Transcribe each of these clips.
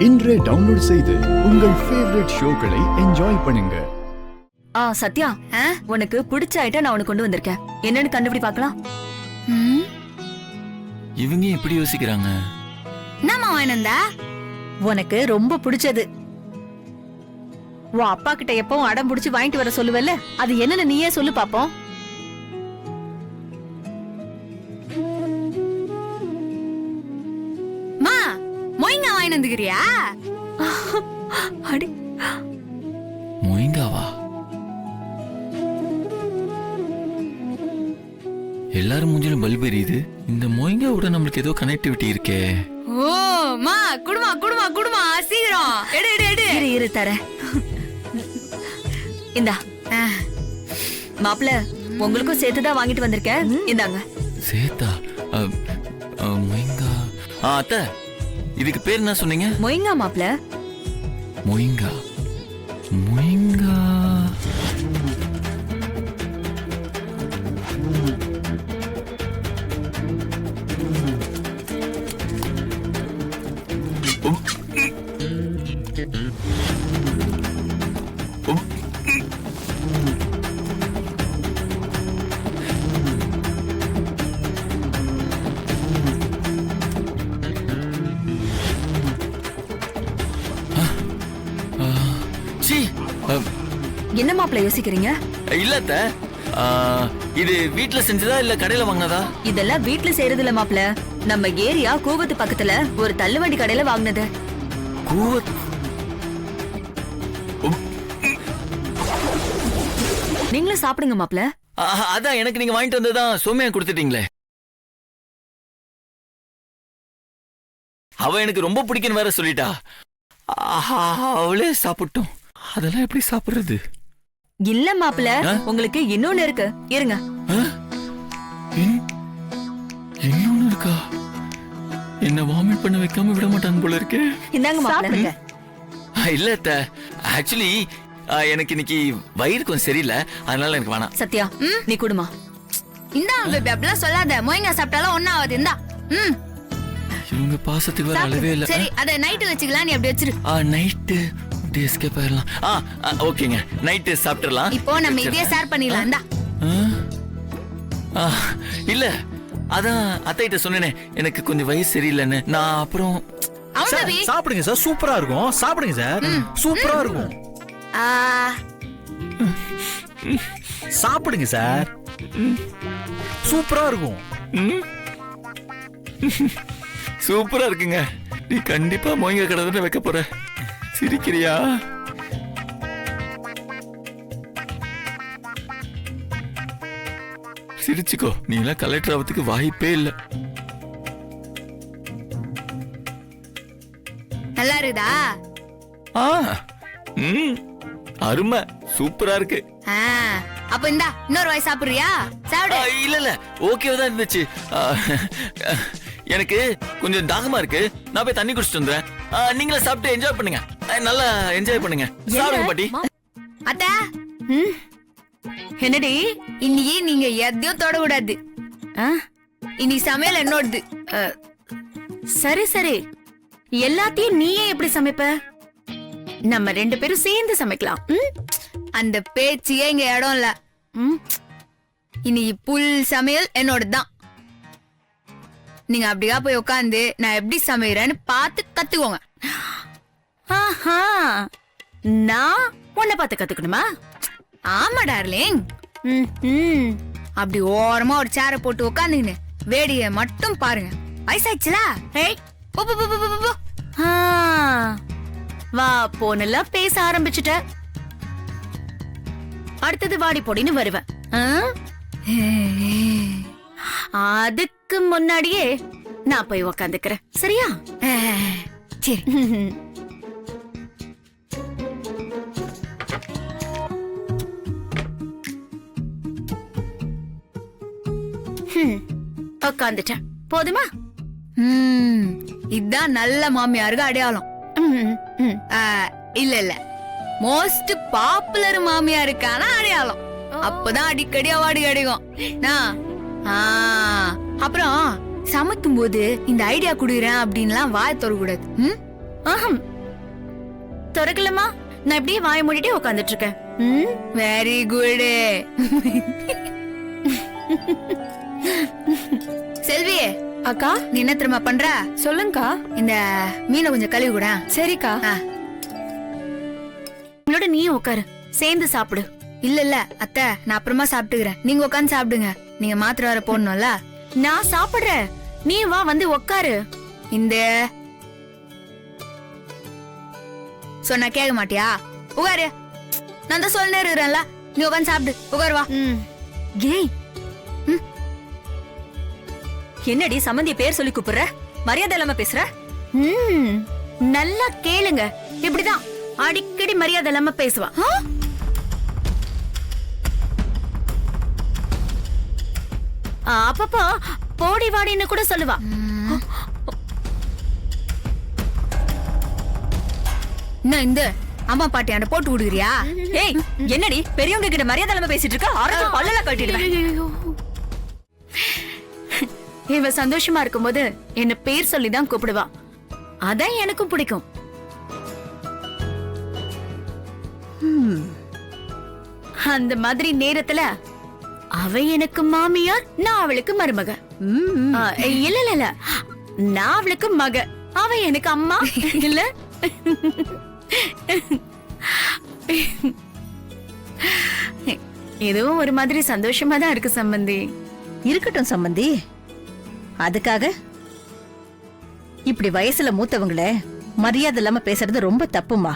இன்றே டவுன்லோட் செய்து உங்கள் ஃபேவரட் ஷோக்களை என்ஜாய் பண்ணுங்க. சத்யா, உனக்கு பிடிச்ச ஐட்டம் நான் உனக்கு கொண்டு வந்திருக்கேன். என்னன்னு கண்டுபிடி பார்க்கலாம். இவங்க எப்படி யோசிக்கிறாங்க? என்னம்மா வாங்கினந்தா? உனக்கு ரொம்ப பிடிச்சது. உன் அப்பா கிட்ட எப்பவும் அடம் பிடிச்சு வாங்கிட்டு வர சொல்லுவல்ல, அது என்னன்னு நீயே சொல்லு பாப்போம். மா, மொய்ங்கா வாங்கினந்துக்கிறியா? அடி, மொய்ங்காவா? எல்லாரும் மூஞ்சிலும் பல்பு எரியுது. இந்த மொய்ங்காவோட நம்மளுக்கு ஏதோ கனெக்டிவிட்டி இருக்கே. ஓ மா, குடுமா குடுமா குடுமா, சீக்கிரம் எடு எடு எடு. இரு தர. இந்தா மாப்பிள்ள, உங்களுக்கும் சேர்த்துதான் வாங்கிட்டு வந்திருக்கேன். இந்தாங்க. சேத்தா? மொய்ங்கா. அத்தை, இதுக்கு பேர் என்ன சொன்னீங்க? மொய்ங்கா மாப்பிள்ள. மொய்ங்கா மொய்ங்கா. என்ன மாப்பிள்ள யோசிக்கிறீங்க? இல்ல அத்தை, இது வீட்ல செஞ்சதா இல்ல கடையில வாங்கினதா? இதெல்லாம் வீட்ல செய்யறது இல்ல மாப்பிள்ள. நம்ம ஏரியா கூவத்து பக்கத்துல ஒரு தள்ளுவண்டி கடையில வாங்கினது. கூவத்? நீங்களும் சாப்பிடுங்க மாப்பிள்ள. அதான் எனக்கு நீங்க வாங்கிட்டு வந்ததான் சோமியா கொடுத்துட்டீங்களே. அவ எனக்கு ரொம்ப பிடிக்குன்னு வேற சொல்லிட்டா. அவளே சாப்பிட்டோம். அதெல்லாம் எப்படி சாப்பிடுறது? இல்ல மாப்பிள்ள, உங்களுக்கு இன்னொன்னு இருக்கு, இருங்க. இன்னொன்னு இருக்கா? என்ன வாமிட் பண்ண வைக்காம விட மாட்டாங்க போல இருக்கு. இந்தாங்க மாப்பிள்ள. இல்ல அத்தை, ஆக்சுவலி எனக்கு இன்னைக்கு வயிறு கொஞ்சம் சரியில்லை, அதனால எனக்கு வேணாம். சத்யா, நீ குடுமா. இந்தா பேபி, அப்படிலாம் சொல்லாத. மொய்ங்கா சாப்பிட்டாலும் ஒன்னும் ஆகாது. இந்தா. இவங்க பாசத்துக்கு வேற அளவே இல்ல. சரி, அத நைட்டு வச்சுக்கலாம். நீ அப்படி வச்சிரு. நைட்டு எஸ்கேப் ஆயிரலாம். ஓகேங்க, நைட்டு சாப்பிட்டுறலாம். இப்போ நம்ம இதே ஷேர் பண்ணிடலாம். இந்தா. இல்ல, அதான் அத்தைகிட்ட சொன்னேனே எனக்கு கொஞ்சம் வயசு சரியில்லைன்னு. நான் அப்புறம் சாப்பிடுங்க சார், சூப்பரா இருக்கும். சாப்பிடுங்க சார், சூப்பரா இருக்கும். சாப்பிடுங்க சார், சூப்பரா இருக்கும். சூப்பரா இருக்குங்க. நீ கண்டிப்பா மொய்ங்க கடை தானே வைக்க போற. சிரிக்கிறியா? சிரிச்சுக்கோ, நீ எல்லாம் கலெக்டர் ஆகிறதுக்கு வாய்ப்பே இல்ல. நல்லா இருக்குதா? அருமை, சூப்பரா இருக்கு. அப்ப இந்தா, இன்னொரு வாய் சாப்பிடுறியா? சாப்பிடு. இல்ல இல்ல, ஓகேவா தான் இருந்துச்சு. எனக்கு கொஞ்சம் தாகமா இருக்கு, நான் போய் தண்ணி குடிச்சிட்டு வந்துறேன். நீங்களே சாப்பிட்டு என்ஜாய் பண்ணுங்க. நல்லா என்ஜாய் பண்ணுங்க. சாப்பிடுங்க பாட்டி. அத்தா, என்னடி இன்னைக்கு நீங்க எதையும் தொடக்கூடாது. இன்னைக்கு சமையல் என்னோடது. சரி சரி, எல்லாத்தையும் நீயே எப்படி சமைப்ப? நம்ம ரெண்டு பேரும் சேர்ந்து சமைக்கலாம். அந்த பேச்சியே இங்க இடம் இல்ல. இன்னைக்கு புல் சமையல் என்னோடதுதான். நீங்க அப்படியா போய் உட்காந்து நான் எப்படி சமைக்கிறேன்னு பார்த்து கத்துக்கோங்க. நான் உன்னை பார்த்து கத்துக்கணுமா? ஆமா டார்லிங். அப்படி ஓரமா ஒரு சேரை போட்டு உட்காந்துக்கின்னு வேடிய மட்டும் பாருங்க. வயசாயிடுச்சுல. வா போனெல்லாம் பேச ஆரம்பிச்சுட்ட. அடுத்தது வாடி போடின்னு வருவேன். அதுக்கு முன்னாடியே நான் போய் உக்காந்துக்கிறேன், சரியா? சரி. உக்காந்துட்டேன், போதுமா? இதுதான் நல்ல மாமியாருக்கு அடையாளம். இல்ல இல்ல, மோஸ்ட் பாப்புலர் மாமியாருக்கான அடையாளம். அப்பதான் அடிக்கடி அவார்டு கிடைக்கும். அப்புறம் சமைக்கும் போது இந்த ஐடியா குடுறேன் அப்படின்லாம் வாய் தொடக்கூடாது. ஆஹம் திறக்கலமா, நான் இப்படியே வாய மூடிட்டே உட்காந்துட்டு இருக்கேன். Very good. செல்வி அக்கா, நீ என்ன தெரியுமா பண்ற? சொல்லுங்கக்கா. இந்த மீனை கொஞ்சம் கழுவி கூட. சரிக்கா. உங்களோட நீயும் உட்காரு, சேர்ந்து சாப்பிடு. இல்ல இல்ல அத்தை, நான் அப்புறமா சாப்பிட்டுக்கிறேன். நீங்க உட்காந்து சாப்பிடுங்க. நீங்க மாத்திரை வர போடணும்ல. நான் சாப்பிடுறேன், நீ வா வந்து உட்காரு. இந்த சொன்னா கேட்க மாட்டியா? உட்காரு. நான் தான் சொல்ல இருக்கிறேன்ல, நீ உட்காந்து சாப்பிடு. உட்காரு வா. ஏய், என்னடி சம்பந்திய பேர் சொல்லி கூப்பிடுற? மரியாதை இல்லாம பேசுற? நல்லா கேளுங்க, இப்படிதான் அடிக்கடி மரியாதை இல்லாம பேசுவா. அப்பப்போ போடி வாடின்னு கூட சொல்லுவா. என்ன இந்த அம்மா பாட்டி அண்ட போட்டு விடுகிறியா? ஏய், என்னடி பெரியவங்க கிட்ட மரியாதை இல்லாம பேசிட்டு இருக்க? அரசு பல்லல கட்டிடுவேன். இவ சந்தோஷமா இருக்கும்போது என்ன பேர் சொல்லிதான் கூப்பிடுவா. அதான் எனக்கும் பிடிக்கும். அந்த மாதிரி நேரத்துல அவ எனக்கு மாமியார், நான் அவளுக்கு மருமக. இல்ல இல்ல இல்ல, நான் அவளுக்கு மக, அவ எனக்கு அம்மா. இல்ல இதுவும் ஒரு மாதிரி சந்தோஷமா தான் இருக்கு சம்பந்தி. இருக்கட்டும் சம்பந்தி. அதுக்காக இப்படி வயசுல மூத்தவங்கள மரியாதை இல்லாம பேசுறது ரொம்ப தப்புமா.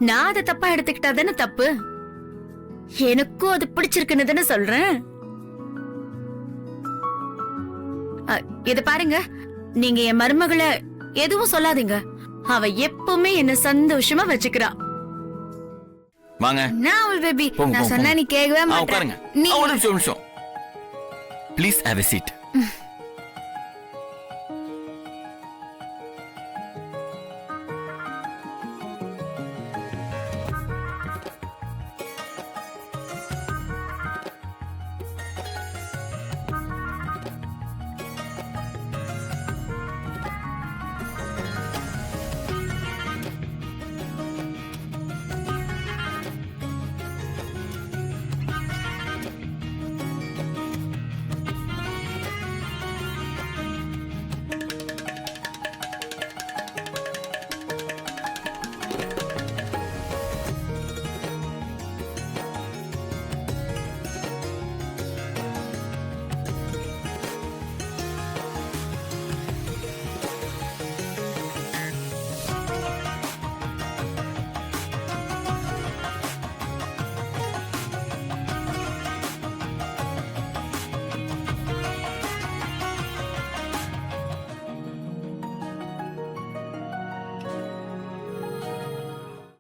நான் அதை தப்பா எடுத்துக்கிட்டா தானே தப்பு. எனக்கும் அது பிடிச்சிருக்குன்னு தானே சொல்றேன். இத பாருங்க, நீங்க என் மருமகளை எதுவும் சொல்லாதீங்க. அவ எப்பவுமே என்ன சந்தோஷமா வச்சுக்கிறா. வாங்க. நான் அவள் பேபி, போங்க, நான் போங்க, சொன்னா நீ கேட்கவே உட்காருங்க. மாட்டேன். நீ ஒரு நிமிஷம். Please have a seat.